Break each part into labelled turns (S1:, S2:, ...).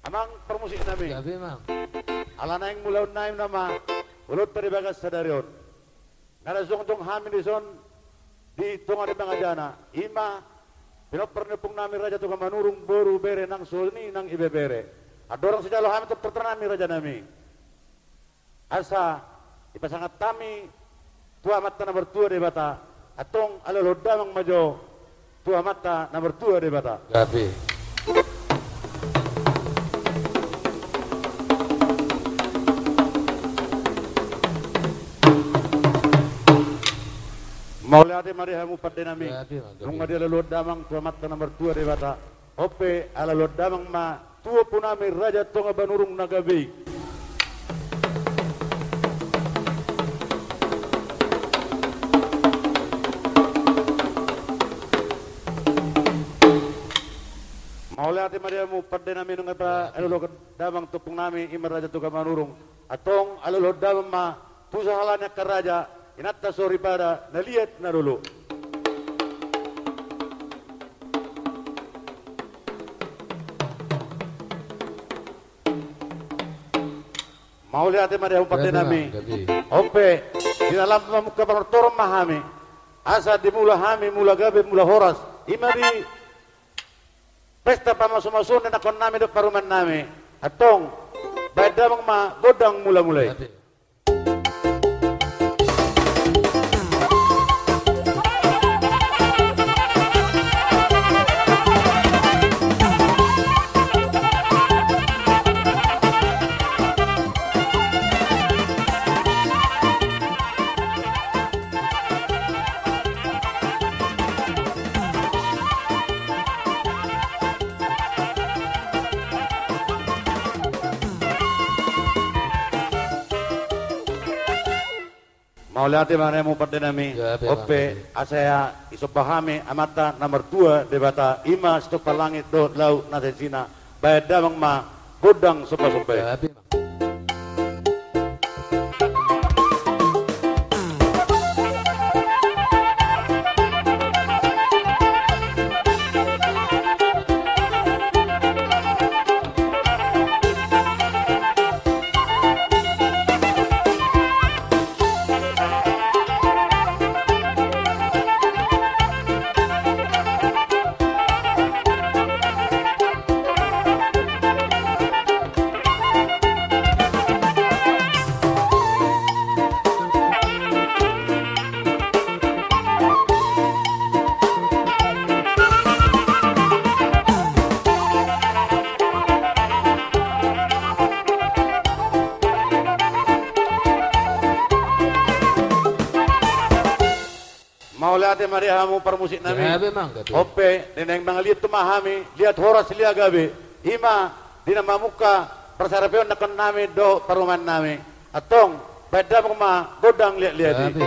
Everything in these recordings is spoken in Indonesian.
S1: Amang permusik nami.
S2: Gabi mang.
S1: Alana yang mulaw naim nama ulut peribagas sadarion. Ngada zong hamin di son di tunga di bangajana. Ima pinopernepung nami raja tukang manurung boru bere nang sulni nang ibe bere. Adorang sejalo hamin terternami raja nami. Asa ipasangat tami tua mata na bertua di bata. Atong alolodamang majo tua mata na bertua di bata.
S2: Gabi.
S1: Mauliate marihamu padenami.
S2: Gabi mang.
S1: Nung dia lalu damang tua mata nomor 2 di bata. Ope ala lo damang ma tua punami raja tonga banurung nagabi. Mauliate marihamu padenami nung apa ala lo damang tupung nami imar raja tonga banurung. Atong ala lo damang ma tu sahalanya ke raja. Inatta sorry pada naliat na dulu. Mau lihat mana yang pakai nami. Ope di dalam muka penorong mahami. Asa di mula hami, mula gabe, mula horas. Ima di pesta pamaso-maso na nakon nami do paruman nami. Atong badamang ma godang mula-mulai. Mauliate mana mu padenami. Ope asaya isopahami amata nomor 2 debata ima stok palangit do lau nasensina badamang ma godang sopa-sopa.
S2: Gabi mang.
S1: Mauliate marihamu permusik nami.
S2: Gabi mang. Gabi.
S1: Ope neneng mangaliat tumahami lihat horas lihat gabe. Ima dina mamuka persarapeon nakon nami do paruman nami. Atong badamang ma godang lihat-lihat.
S2: Gabi.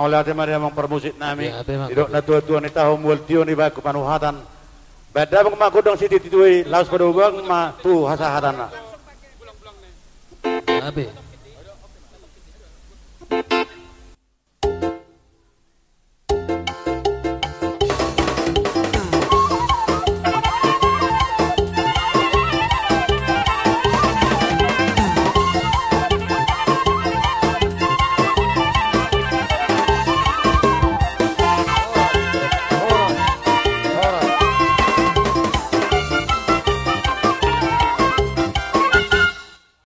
S1: Maulah tema dia mempermusik nami.
S2: Ya, be, mak.
S1: Tidak na tua-tua ni tahu multio ni baku panuhatan. Beda bang makudang siti titui laos pada ubang ma tu hasahatan na.
S2: Abe.